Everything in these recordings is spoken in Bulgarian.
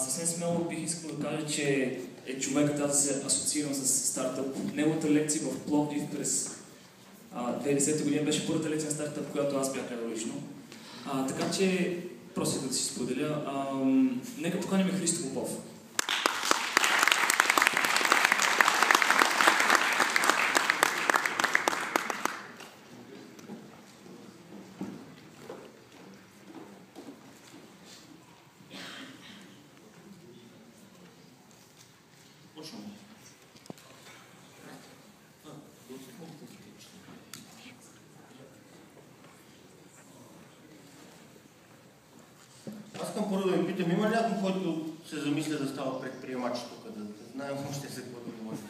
Съвсем смело бих искал да кажа, че човекът, аз се асоциирам с стартъп. Неговата лекция в Пловдив през 90-та година беше първата лекция на стартъп, която аз бях гледал лично. Така че, просто да си споделя, нека поканим Христо Попов. Искам първо да ви питам, има ли някой, който се замисля да става предприемач тук, да знаем още за какво да говорим?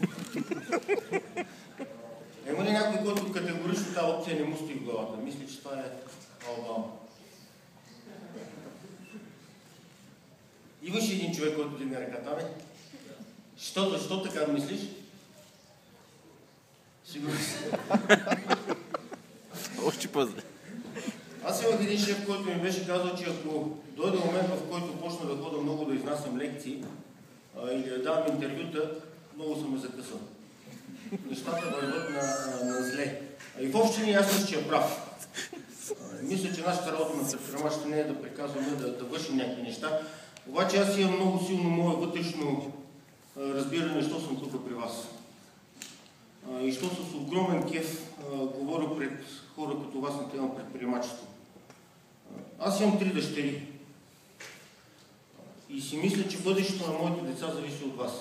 Има ли някой, който категорично тази опция не му стои в главата? Мисли, че това е албал. Имаш един човек, който дигне ръката, бе? Защо така мислиш? Сигурно си. Още пъзде. Аз имах един шеф, който ми беше казал, че ако дойде момент, в който почна да хода много да изнасям лекции или да давам интервюта, много съм ме закъсал. Нещата върват на зле. И в общини аз мисля, че е прав. Мисля, че нашата работа на предприемачите не е да приказваме да вършим някакви неща. Обаче аз имам много силно мое вътрешно разбиране, защо съм тук при вас. И що с огромен кеф говоря пред хора като вас на тема предприемачество. Аз имам 3 дъщери. И си мисля, че бъдещето на моите деца зависи от вас.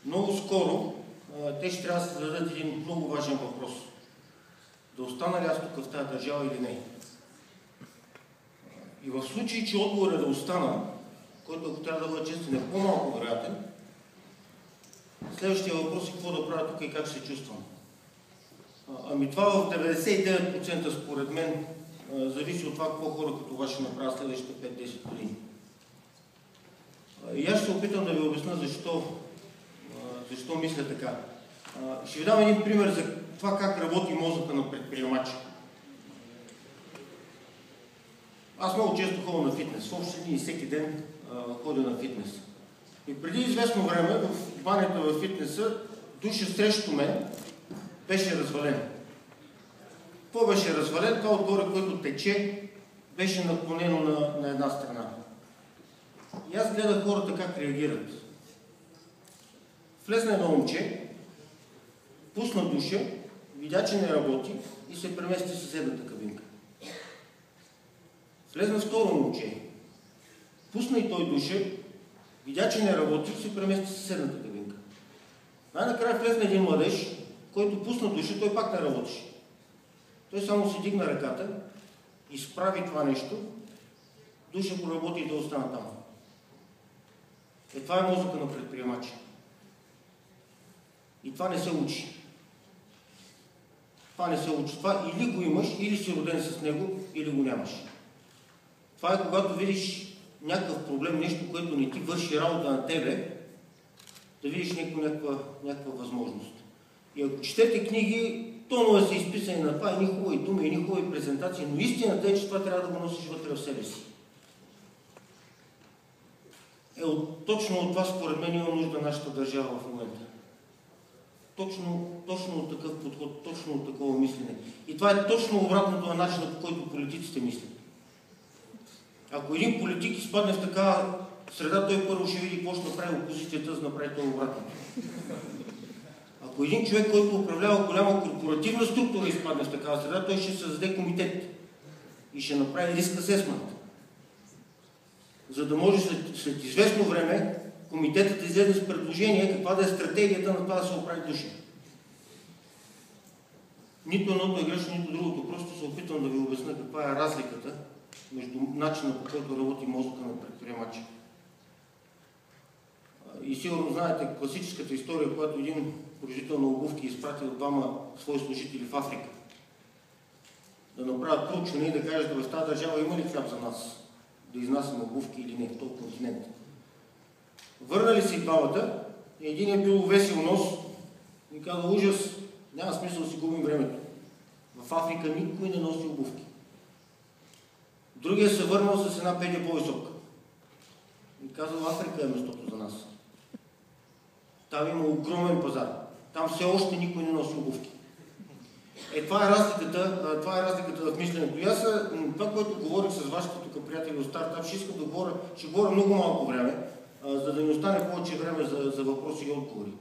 Много скоро те ще трябва да се зададат един много важен въпрос. Да остана ли аз тук в тази държава или не? И в случай, че отговор е да остана, който ако трябва да бъде честен е по-малко вероятен, следващия въпрос е какво да правя тук и как се чувствам. Ами това в 99% според мен зависи от това какво хора като вас ще направят следващите 5-10 години. И аз ще се опитам да ви обясня защо мисля така. Ще ви дам един пример за това как работи мозъка на предприемача. Аз много често ходя на фитнес. В общи дни всеки ден ходя на фитнес. И преди известно време в банята във фитнеса душа срещу мен беше развален. Какво беше развален? Това отгоре, което тече, беше наклонено на една страна. И аз гледах хората как реагират. Влезна едно момче, пусна душа, видя, че не работи и се премести в съседната кабинка. Влезна второ момче, пусна и той душа, видя, че не работи и се премести в съседната кабинка. Най-накрая влезна един младеж, който пусна душа, той пак не работеше. Той само си дигна ръката, изправи това нещо, душа проработи и да остана там. Това е мозъка на предприемача. И това не се учи. Това не се учи. Това или го имаш, или си роден с него, или го нямаш. Това е когато видиш някакъв проблем, нещо, което не ти върши работа на тебе, да видиш някаква възможност. И ако четете книги, тонове са изписани на това, едни хубави думи, едни хубави презентации, но истината е, че това трябва да го носиш вътре в себе си. Точно от това, според мен, има нужда нашата държава в момента. Точно от такъв подход, точно от такова мислене. И това е точно обратното на начина, по който политиците мислят. Ако един политик изпадне в такава среда, той първо ще види какво ще направи опозицията, за да направи това обратното. Ако един човек, който управлява голяма корпоративна структура, изпадне в такава среда, той ще създаде комитет и ще направи риск асесмент. За да може след известно време комитетът да излезе с предложение каква да е стратегията на това да се оправи душа. Нито едното е грешно, нито другото. Просто се опитвам да ви обясня каква е разликата между начина, по който работи мозъка на предприемача. И сигурно знаете класическата история, когато един производител на обувки изпратил 2 свои служители в Африка да направят проучване и да кажат, в тази държава има ли хляб за нас да изнасяме обувки или не в този континент. Върнали се и двамата, и един е бил весел нос и казал, ужас, няма смисъл да си губим времето. В Африка никой не носи обувки. Другия се върнал с една педия по-висока. И казал, Африка е местото за нас. Там има огромен пазар. Там все още никой не носи обувки. Това е разликата в мисленето. И аз това, което говорих с вашите тук приятели от стартап, ще искам да говоря, ще говоря много малко време, за да ни остане повече време за въпроси и отговори.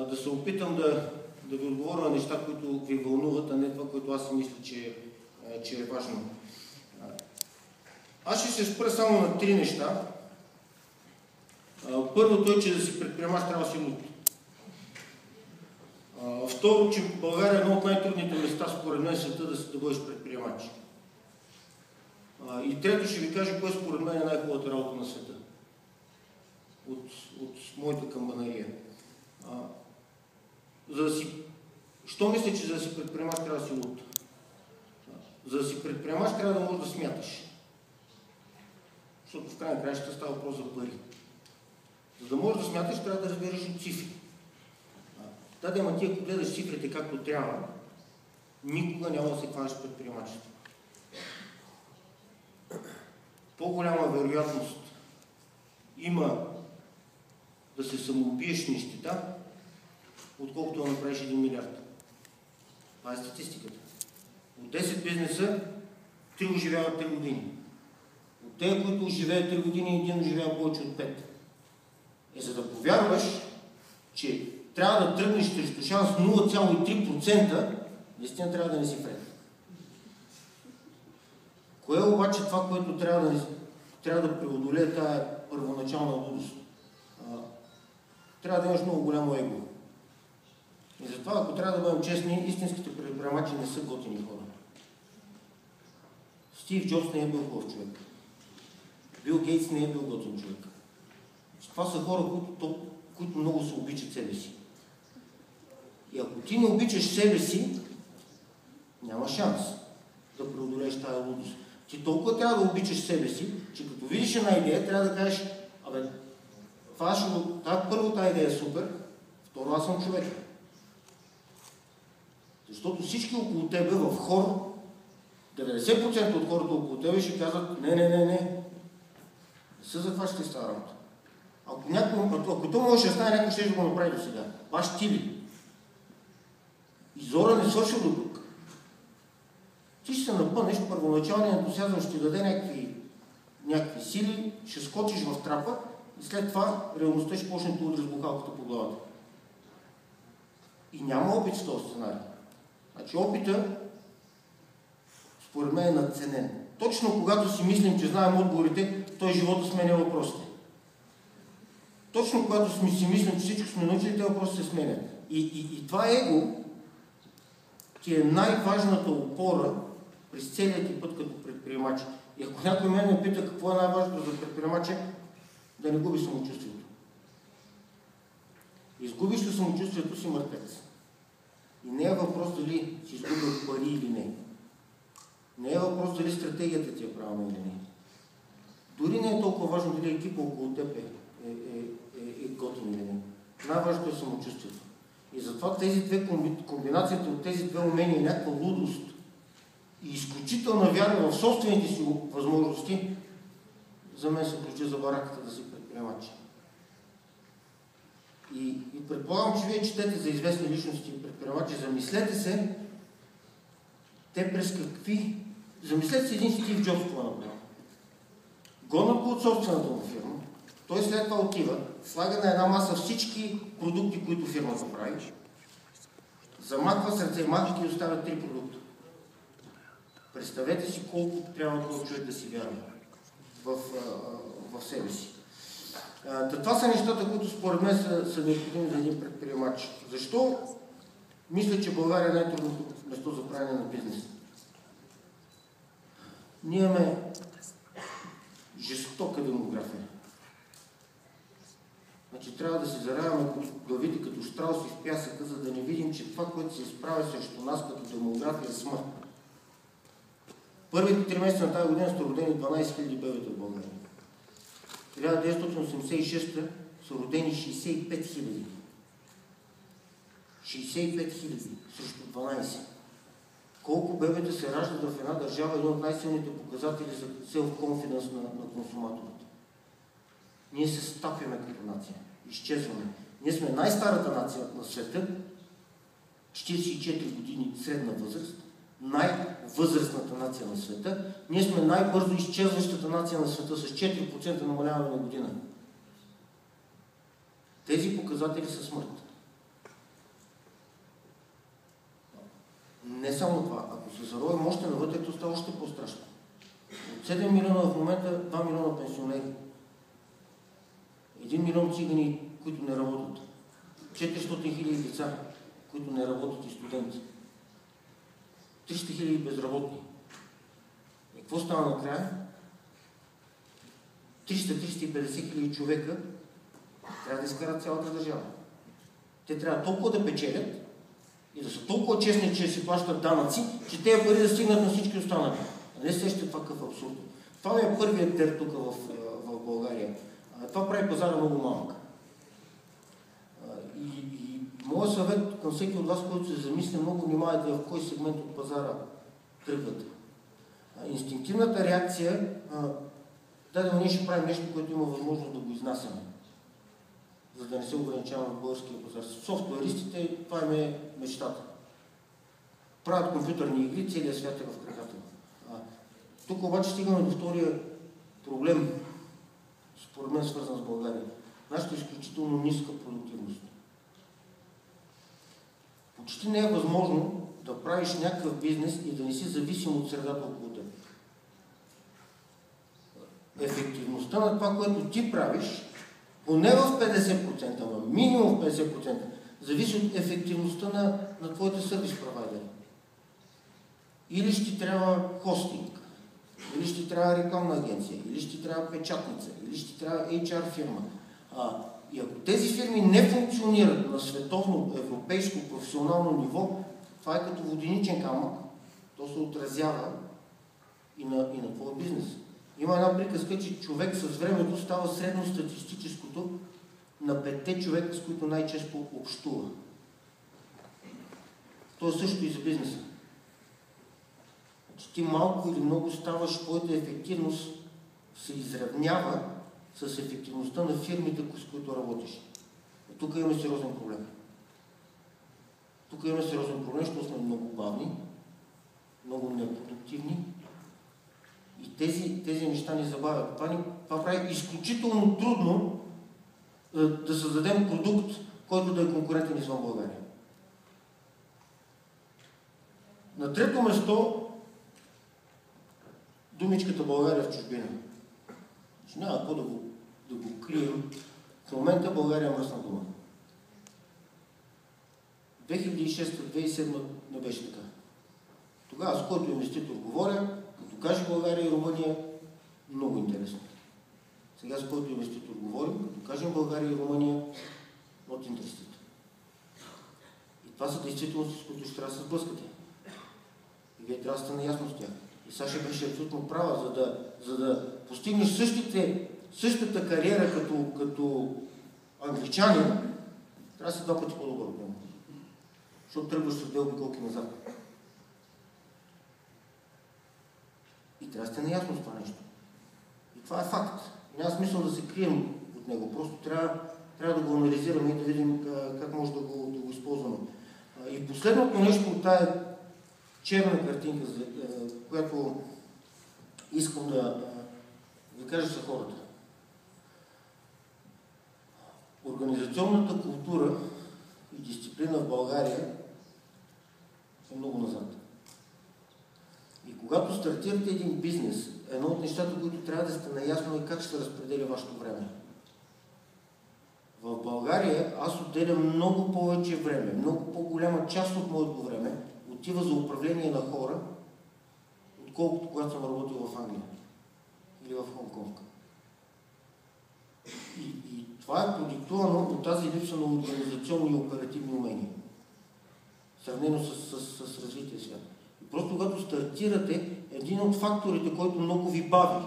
Да се опитам да ви отговоря на неща, които ви вълнуват, а не това, което аз си мисля, че е важно. Аз ще се спра само на 3 неща. Първото е, че да си предприемач трябва да си луд. Второ, че в България е едно от най-трудните места, според мен, света да бъдеш предприемач. И трето ще ви кажа, кое според мен е най-хубавата работа на света. От моята камбанария. Що мисля, че за да си предприемач трябва да си луд? За да си предприемач трябва да можеш да смяташ. Защото в крайна краща става въпрос за пари. За да можеш да смяташ, трябва да разбереш от цифри. Ама ти, ако гледаш цифрите както трябва, никога няма да се хванеш предприемачество. По-голяма вероятност има да се самоубиеш в нищета, отколкото да направиш 1 милиард. Това е статистиката. От 10 бизнеса 3 оживяват 3 години. От тези, които оживеят 3 години, един оживява повече от 5. За да повярваш, че трябва да тръгнеш срещу шанс 0,3%, наистина трябва да не си вред. Кое е обаче това, което трябва да преодолее тая първоначална лудост? Трябва да имаш много голямо его. И затова, ако трябва да бъдем честни, истинските предприемачи не са готини хора. Стив Джобс не е бил хубав човек. Бил Гейтс не е бил готин човек. Това са хора, които много се обичат себе си. И ако ти не обичаш себе си, няма шанс да преодолееш тази лудост. Ти толкова трябва да обичаш себе си, че като видиш една идея, трябва да кажеш, първата идея е супер, второ аз съм човек. Защото всички около тебе в хор, 90% от хората около тебе ще казват, не се захващате с тази работа. Ако то може да стане, някой ще го направи до сега. Баш ти ли? И Зора не свърши до тук. Ти ще се напънеш, първоначалният ентусиазъм ще ти даде някакви сили, ще скочиш в трапа и след това реалността ще почне да удря с бухалката по главата. И няма опит с този сценарий. Значи опита, според мен, е надценен. Точно когато си мислим, че знаем отговорите, той живота сменя въпросите. Точно когато си мислим, че всичко сме научили, тези въпроси се сменят. И това его ти е най-важната опора през целият ти път като предприемач. И ако някой мен ме пита какво е най-важното за предприемача, да не губи самочувствието. Изгубиш ли самочувствието си, мъртвец. И не е въпрос дали си изгубил пари или не. Не е въпрос дали стратегията ти е правилна или не. Дори не е толкова важно дали екипа около теб е готин или не. Най-важното е самочувствието. И затова комбинацията от тези две умения, някаква лудост и изключителна вяра в собствените си възможности, за мен се ключи за бараката да си предприемач. И предполагам, че вие четете за известни личности и предприемачи. Замислете се, те през какви... Замислете се един Стив Джобс това направо. Гонат го от собствената му фирма, той след това отива, слага на една маса всички продукти, които фирмата прави, замахва сърце, махва и оставя 3 продукта. Представете си колко трябва този човек да си вярва в себе си. Това са нещата, които според мен са необходими за един предприемач. Защо мисля, че България е най-трудното место за правене на бизнес? Ние имаме жестока демография. Значи трябва да се заравяме главите като щрауси в пясъка, за да не видим, че това, което се изправя срещу нас като демография, е смърт. Първите 3 месеца на тази година са родени 12 000 бебета в България. 1986 са родени 65 000. 65 000 срещу 12. Колко бебета се раждат в една държава, един от най-силните показатели за self-confidence на консуматорите. ние се стапяме като нация. Изчезваме. Ние сме най-старата нация на света, 44 години средна възраст, най-възрастната нация на света. Ние сме най-бързо изчезващата нация на света с 4% намаляване на година. Тези показатели са смърт. Не само това. Ако се заровим още навътре, то става още по-страшно. От 7 милиона в момента 2 милиона пенсионери. 1 милион цигани, които не работят. 400 хиляди деца, които не работят и студенти. 300 хиляди безработни. И какво става накрая? 300-350 хиляди човека трябва да изкарат цялата държава. Те трябва толкова да печелят и да са толкова честни, че си плащат данъци, че тези пари да стигнат на всички останали. А не сещате това какъв абсурд. Това е първият дер тук в България. Това прави пазара много малък. И моят съвет към всеки от вас, който се замисли, много внимавайте в кой сегмент от пазара тръгвате. Инстинктивната реакция, ние ще правим нещо, което има възможност да го изнасяме, за да не се ограничаваме в българския пазар. Софтуеристите, това е мечтата. Правят компютърни игри, целият свят е в краката. Тук обаче стигаме до втория проблем, според мен свързан с България. Нашата изключително ниска продуктивност. Почти не е възможно да правиш някакъв бизнес и да не си зависим от средата около теб. Ефективността на това, което ти правиш, поне в 50%, ама минимум в 50%, зависи от ефективността на твоите сервис провайдери. Или ще трябва хостинг, или ще трябва рекламна агенция, или ще трябва печатница, или ще трябва HR фирма. И ако тези фирми не функционират на световно, европейско, професионално ниво, това е като воденичен камък, то се отразява и на твоя бизнес. Има една приказка, че човек с времето става средностатистическото на 5 човека, с които най-често общува. То е също и за бизнеса. Ти малко или много ставаш, твоята ефективност се изравнява с ефективността на фирмите, с които работиш. Тук имаме сериозен проблем. Тук имаме сериозен проблем, защото сме много бавни, много непродуктивни и тези неща ни забавят. Това прави изключително трудно да създадем продукт, който да е конкурентен извън България. На трето место думичката България в чужбина. Няма какво да го крием. В момента България е мръсна дума. 2006-2007 не беше така. Тогава с който инвеститор говоря, като каже България и Румъния, много интересно. Сега с който инвеститор говорим, като кажем България и Румъния, not interested. И това са действителности, с които ще трябва да се сблъскате. И вие трябва да сте наясно с тях. И Саша беше абсолютно права, за да постигнеш същата кариера като англичанин, трябва да си 2 пъти по-добър от него. Защото тръгваш с 2 обиколки назад. И трябва да сте наясно с това нещо. И това е факт. Няма смисъл да се крием от него. Просто трябва да го анализираме и да видим как може да го използваме. И последното нещо от тая черна картинка, която искам да ви кажа за хората. Организационната култура и дисциплина в България е много назад. И когато стартирате един бизнес, едно от нещата, които трябва да сте наясно е как ще разпределя вашето време. В България аз отделям много повече време, много по-голяма част от моето време отива за управление на хора, отколкото когато съм работил в Англия или в Хонг-Конг. И това е продиктувано от тази липса на организационни и оперативни умения, сравнено с развития свят. И просто когато стартирате, един от факторите, който много ви бави,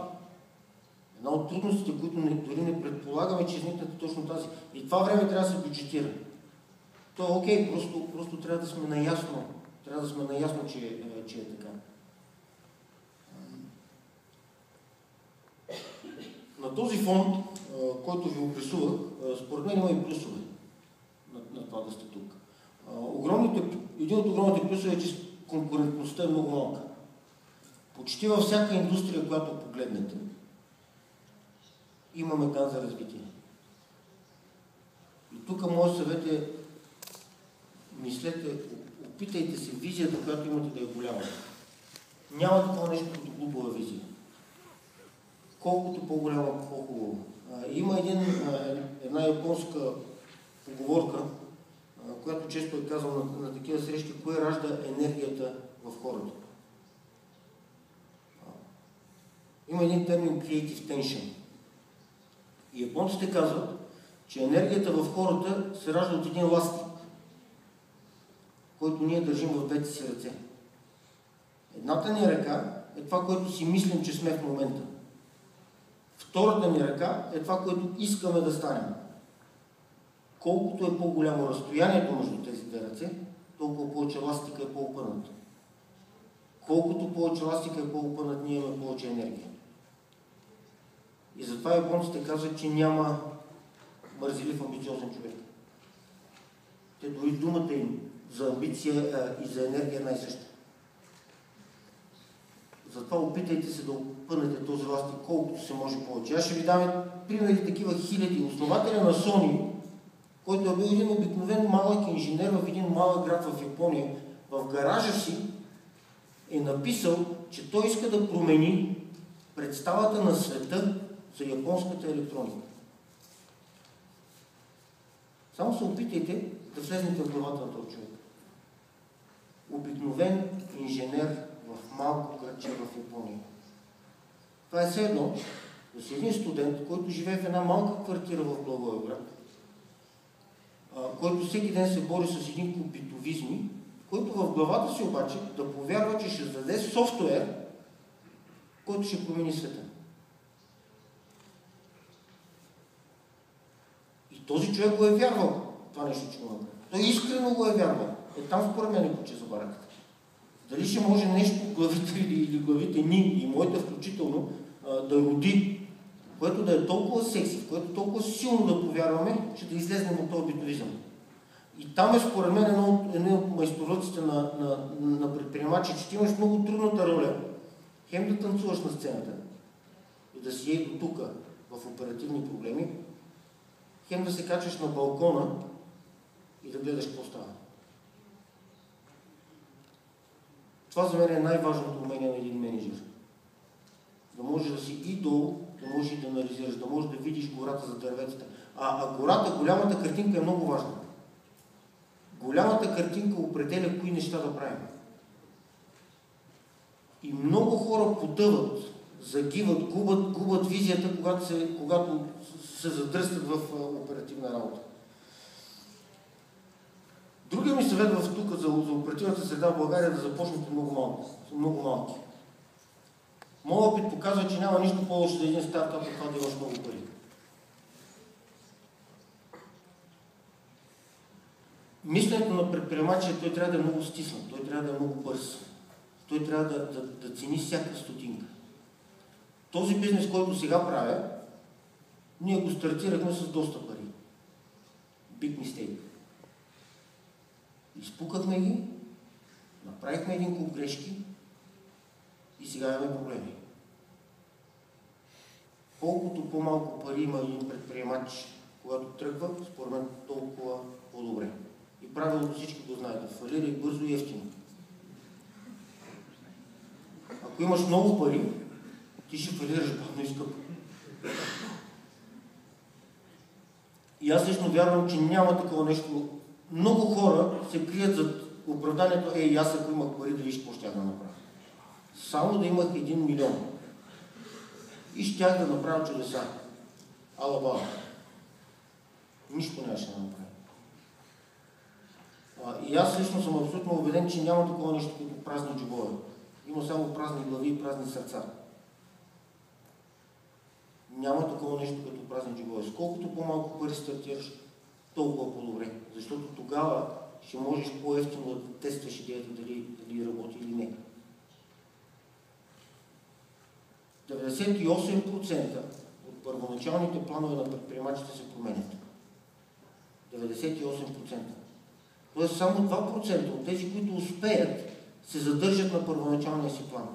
една от трудностите, които дори не предполагаме, че изникнат точно тази. И това време трябва да се бюджетира. То е окей, просто трябва да сме наясно. Трябва да сме наясно, че е така. На На този фонд, който ви описувах, според мен има и плюсове на това да сте тук. Един от огромните плюсове е, че конкурентността е много малка. Почти във всяка индустрия, която погледнете, има меган за развитие. И тук моят съвет е, мислете, опитайте се визията, която имате, да е голяма. Няма такова нещо като глупава визия. Колкото по-голяма, по-хубаво. Има една японска поговорка, която често е казвам на такива срещи, кое ражда енергията в хората. Има един термин creative tension. И японците казват, че енергията в хората се ражда от един ластик, който ние държим в двете си ръце. Едната ни ръка е това, което си мислим, че сме в момента. Втората ни ръка е това, което искаме да станем. Колкото е по-голямо разстоянието между тези две ръце, толкова повече ластика е по-опънат. Колкото повече ластика е по-опънат, ние имаме повече енергия. И затова японците казват, че няма мързелив амбициозен човек. Те дори думата им за амбиция и за енергия е най-съща. Затова опитайте се да опънете този ластик колкото се може повече. Аз ще ви дам примери такива хиляди. Основателя на Sony, който е бил един обикновен малък инженер в един малък град в Япония, в гаража си е написал, че той иска да промени представата на света за японската електроника. Само се опитайте да влезнете в главата на този човек. Обикновен инженер в малко градче в Япония. Това е все едно да си един студент, който живее в една малка квартира в Благоевград, който всеки ден се бори с един куп битовизми, който в главата си обаче да повярва, че ще създаде софтуер, който ще промени света. И този човек го е вярвал, това нещо, че го направи. Той искрено го е вярвал. Там според мен е ключа за бараката. Дали ще може нещо главите или главите ни и моите включително да роди, което да е толкова секси, в което толкова силно да повярваме, че да излезнем от този битовизъм. И там е според мен едно от майсторлъците на предприемачи, че ти имаш много трудната роля. Хем да танцуваш на сцената и да си ей до тук в оперативни проблеми, хем да се качваш на балкона и да гледаш какво става. Това за мен е най-важното умение на един менеджер. Да можеш да си и долу, да можеш и да анализираш, да можеш да видиш гората за дърветата. А гората, голямата картинка е много важна. Голямата картинка определя кои неща да правим. И много хора потъват, загиват, губят визията, когато се задръстят в оперативна работа. Другия ми съвет в тук за оперативната среда в България е да започнете много малки. Моят опит показва, че няма нищо по-лошо за един стартап, от това да имаш много пари. Мисленето на предприемача, той трябва да е много стиснат, той трябва да е много бърз. Той трябва да цени всяка стотинка. Този бизнес, който сега правя, ние го стартирахме с доста пари. Big mistake. Изпукахме ги, направихме един куп грешки и сега имаме проблеми. Колкото по-малко пари има един предприемач, когато тръгва, според мен толкова по-добре. И правилото всички го знаете. Фалирай бързо и ефтино. Ако имаш много пари, ти ще фалираш бавно и скъпо. И аз лично вярвам, че няма такова нещо. Много хора се крият зад оправданието, аз ако имах пари, да виж какво щях да направя. Само да имах 1 милион. И щях да направя чудеса. Ала-бала. Нищо нямаше да направя. И аз лично съм абсолютно убеден, че няма такова нещо като празни джобове. Има само празни глави и празни сърца. Няма такова нещо като празни джобове. Сколкото по-малко пари стартираш, толкова по-добре. Защото тогава ще можеш по-ефтино да тестваш идеята дали работи или не. 98% от първоначалните планове на предприемачите се променят. 98%. Тоест само 2% от тези, които успеят, се задържат на първоначалния си план.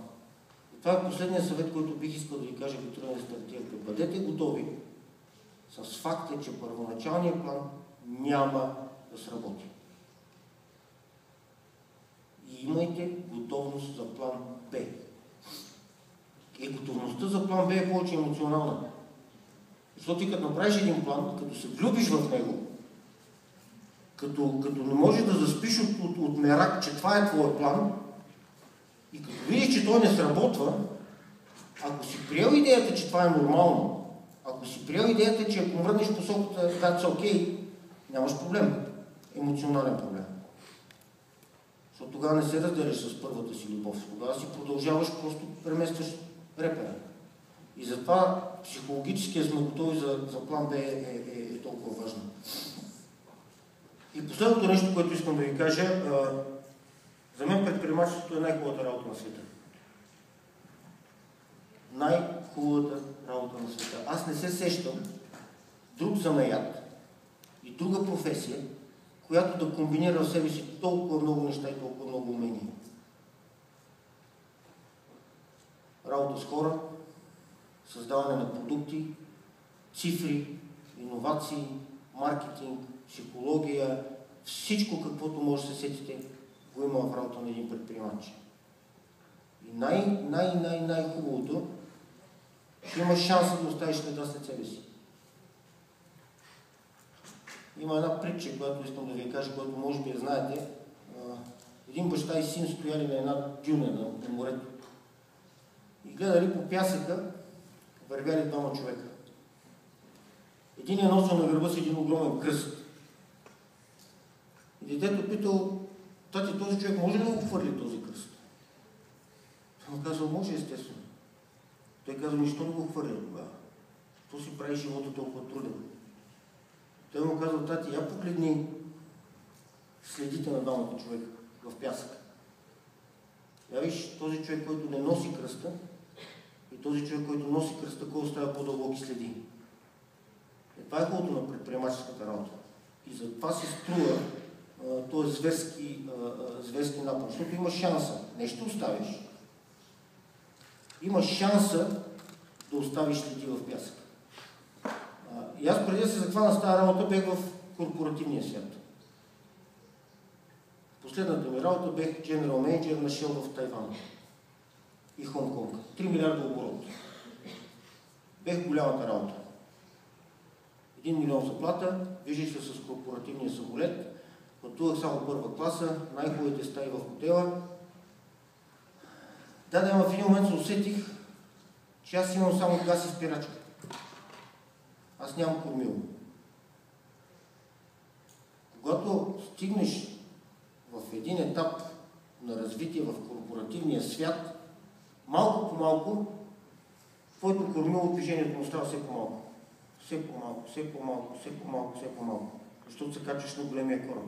И това е последният съвет, който бих искал да ви кажа, като трябва да стартирате. Бъдете готови с факта, че първоначалният план няма да сработи. И имайте готовност за план Б. И готовността за план Б е повече емоционална. Защото ти като направиш един план, като се влюбиш в него, като не можеш да заспиш от мерак, че това е твой план, и като видиш, че той не сработва, ако си приел идеята, че това е нормално, ако си приел идеята, че ако мръднеш посоката, that's okay, нямаш проблем. Емоционален проблем. Защото тогава не се разделиш с първата си любов. Тогава си продължаваш, просто преместваш репера. И затова психологически сме готови за план Б е толкова важно. И последното нещо, което искам да ви кажа, за мен предприемачеството е най-хубавата работа на света. Най-хубавата работа на света. Аз не се сещам друг занаят и друга професия, която да комбинира в себе си толкова много неща и толкова много умения. Работа с хора, създаване на продукти, цифри, иновации, маркетинг, психология, всичко каквото може да се сетите, го има в работа на един предприемач. И най-хубавото, че имаш шанса да оставиш следа след себе си. Има една притча, която искам да ви кажа, която може би я знаете. Един баща и син стояли на една дюна на морето. И гледали по пясъка, вървяли двама човека. Един е носил на гърба си един огромен кръст. И детето питал: тати, този човек може ли да го хвърли този кръст? Той му казал: може, естествено. Той казал: нищо не го хвърля тогава. То си прави живота толкова труден. Той му казал: тати, я погледни следите на двамата човека в пясък. Я виж този човек, който не носи кръста, и този човек, който носи кръста, кой оставя по-дълбоки следи. Това е хубавото на предприемаческата работа. И затова се струва този зверски напън, защото има шанса. Не ще оставиш. Има шанса да оставиш следи в пясък. И аз преди да се захвана с тази работа, бех в корпоративния свят. Последната ми работа бех General Manager на Shell в Тайван и Хонг-Конг. 3 милиарда оборот. Бех голямата работа. 1 милион заплата, виждаш се с корпоративния самолет, пътувах само първа класа, най-хубавите стаи в хотела. Да, в един момент се усетих, че аз имам само газ и спирачка. Аз нямам кормило. Когато стигнеш в един етап на развитие в корпоративния свят, малко по малко, твоето кормило движението му става все по-малко. Все по-малко, все по-малко, все по-малко, все по-малко. Защото се качваш на големия кораб.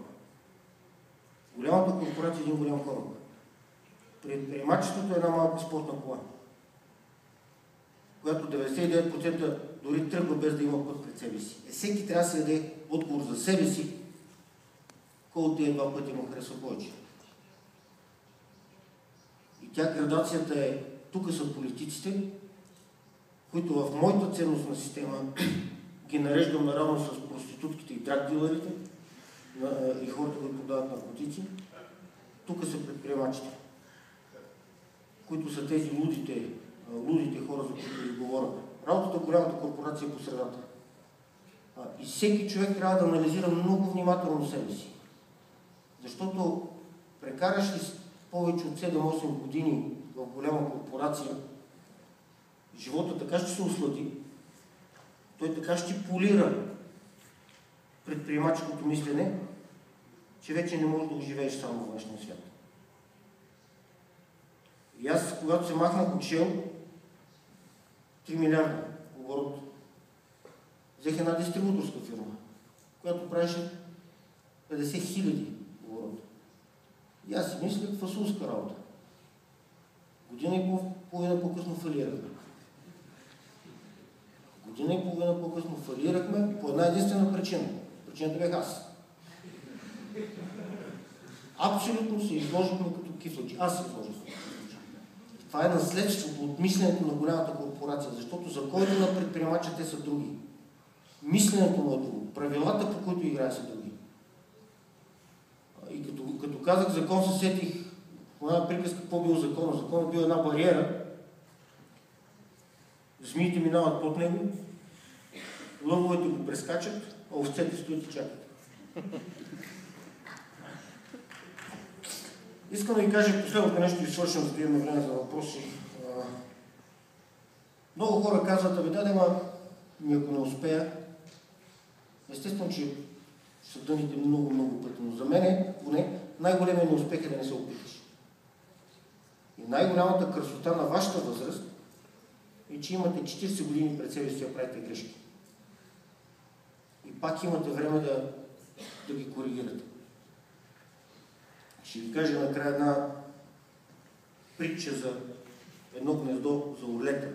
Голямата корпорация е един голям кораб. Предприемачеството е една малка спортна кола, която 99% дори тръгва без да има път пред себе си. Всеки трябва да се даде отговор за себе си, кой от тези два пъти му харесва повече. И тя градацията е, тук са политиците, които в моята ценностна система ги нареждам наравно с проститутките и драг дилерите и хората, които продават наркотици. Тук са предприемачите, които са тези лудите хора, за които ви говоря. Работата в голямата корпорация е по средата. И всеки човек трябва да анализира много внимателно себе си. Защото прекараш ли повече от 7-8 години в голяма корпорация, живота така ще се услади, той така ще полира предприемаческото мислене, че вече не можеш да го живееш само в външния свят. И аз, когато се махнах от Shell, 3 милиарда оборот, взех една дистрибуторска фирма, която правеше 50 хиляди оборот. И аз си мислях фасулска работа. Година и половина по-късно фалирах. Година и половина по-късно фалирахме по една единствена причина. Причината бях аз. Абсолютно се изложихме като кифлачи. Аз се изложих. Това е наследството от мисленето на голямата корпорация, защото законите на предприемача те са други. Мисленето му е друго. Правилата, по които играе, са други. И като казах закон, се сетих в една приказка какво бил закон. Законът бил една бариера. Змиите минават под него, лъвовете го прескачат, а овцете стоят и чакат. Искам да ви кажа последното нещо и свършвам, за да имаме време за въпроси. Много хора казват, да, ако не успея. Естествено, че са дъните много пъти, но за мен поне най-големият неуспех е да не се опиташ. И най-голямата красота на вашата възраст е, че имате 40 години пред себе си да правите грешки. И пак имате време да ги коригирате. Ще ви кажа накрая една притча за едно гнездо за орлета,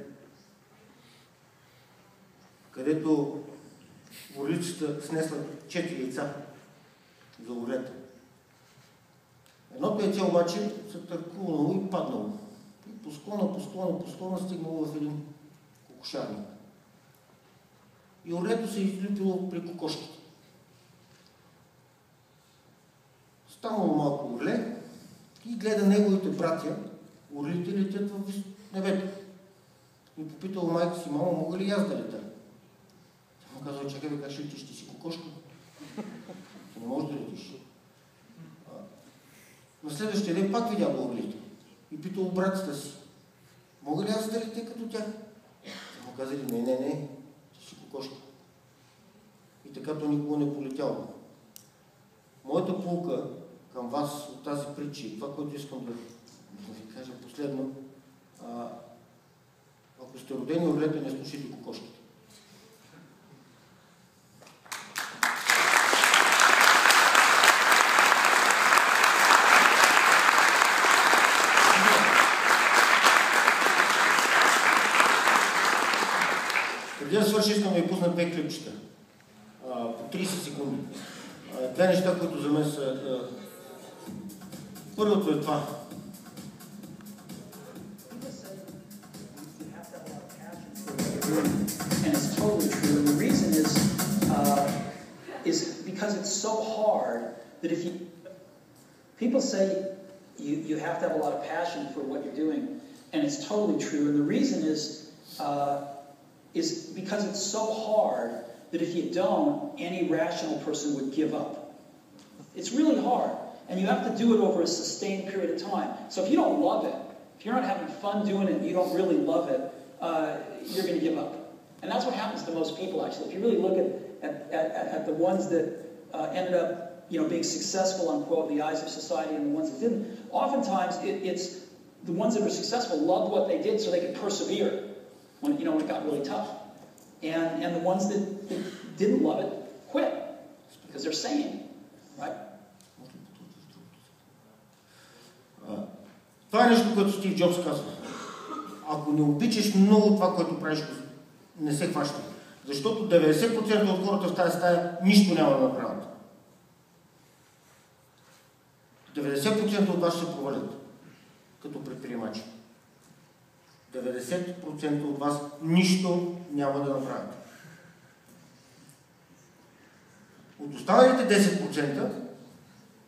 където орлицата снесла 4 яйца за орлета. Едното яйце обаче се търкулнало и паднало. И по склона стигнало в един кокошарник. И орлето се излюпило при кокошките. Станало малко орле и гледа неговите братя, орлите летят в небето. И попитал майка си: мамо, мога ли аз да лета? Тя му казва: чакай, как ще летиш, ти си кокошка. Ти не можеш да летиш. На следващия ден пак видя орлите и питал братята си: мога ли аз да летя като тях? Те му казали: не, ти си кокошка. И така то никога не полетяло. Моята поука към вас от тази притча и това, което искам да ви кажа последно, ако сте родени орлета, не слушайте кокошките. Преди да свърши, искам да ви пусна 2 клипчета. По 30 секунди. 2 неща, които за мен са... Първото е това. And it's totally true. And the reason is because it's so hard that if you... People say you have to have a lot of passion for what you're doing, and it's totally true. And the reason is because it's so hard that if you don't, any rational person would give up. It's really hard, and you have to do it over a sustained period of time. So if you don't love it, if you're not having fun doing it and you don't really love it, you're going to give up. And that's what happens to most people, actually. If you really look at the ones that ended up being successful, unquote, in the eyes of society, and the ones that didn't, oftentimes it's the ones that were successful loved what they did so they could persevere when it got really tough. And the ones that didn't love it quit because they're sane, right? Това е нещо, което Стив Джобс казва. Ако не обичаш много това, което правиш, не се хваща. Защото 90% от хората в тази стая нищо няма да направят. 90% от вас ще провалят като предприемачи. 90% от вас нищо няма да направят. От останалите 10%,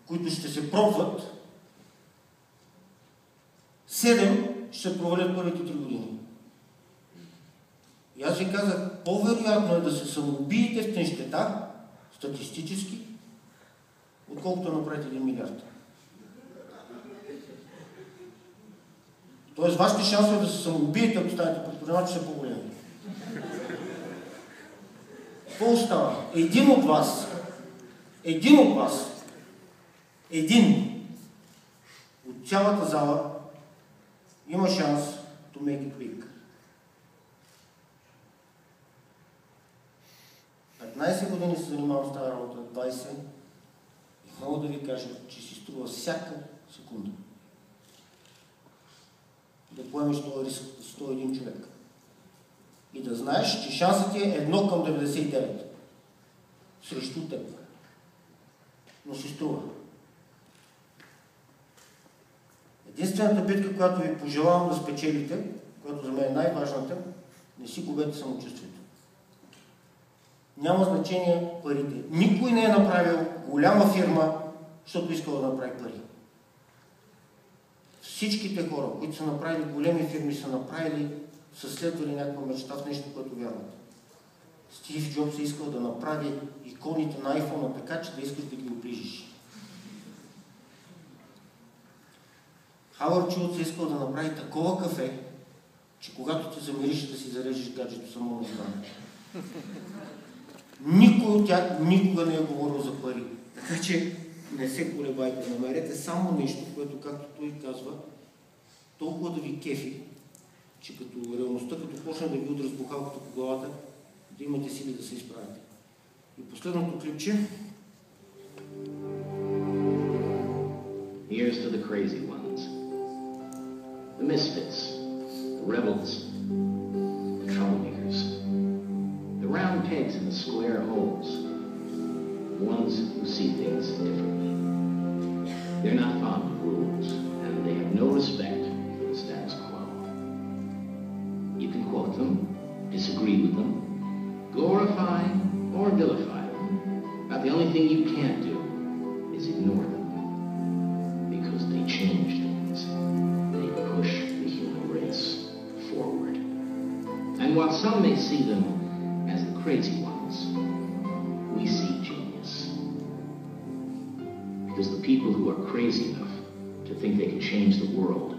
които ще се пробват, 7 ще провалят първите 3 години. И аз ви казах, по-вероятно е да се самоубиете в тенщета, статистически, отколкото да направите 1 милиард. Тоест, вашите шансове да се самоубиете, ако станете предприемачи, са по-големи. Какво остава? Един от вас, от цялата зала има шанс to make it big. 15 години се занимавам с тази работа, 20, и мога да ви кажа, че си струва всяка секунда да поемеш този риск за 101 човек. И да знаеш, че шансът ти е 1:99 срещу теб. Но си струва. Единствената битка, която ви пожелавам да спечелите, която за мен е най-важната, не си губете самочувствието. Няма значение парите. Никой не е направил голяма фирма, защото искал да направи пари. Всичките хора, които са направили големи фирми, са направили, са следвали някаква мечта в нещо, което вярват. Стив Джобс е искал да направи иконите на iPhone така, че да искаш да ги оближиш. Хауърд Шулц е искал да направи такова кафе, че когато ти замириш да си зарежеш гаджето само на екрана. Никой от тях никога не е говорил за пари. Така че не се колебайте, намерете само нещо, което, както той казва, толкова да ви кефи, че като реалността, като почне да ви удря с бухалката по главата, да имате сили да се изправите. И последното клипче. Here's to the crazy ones. The misfits, the rebels, the troublemakers, the round pegs in the square holes, the ones who see things differently. They're not fond of rules, and they have no respect for the status quo. You can quote them, disagree with them, glorify or vilify them, but the only thing you can't do is ignore them, because they change things. They push the human race forward. And while some may see them as the crazy ones, we see genius. Because the people who are crazy enough to think they can change the world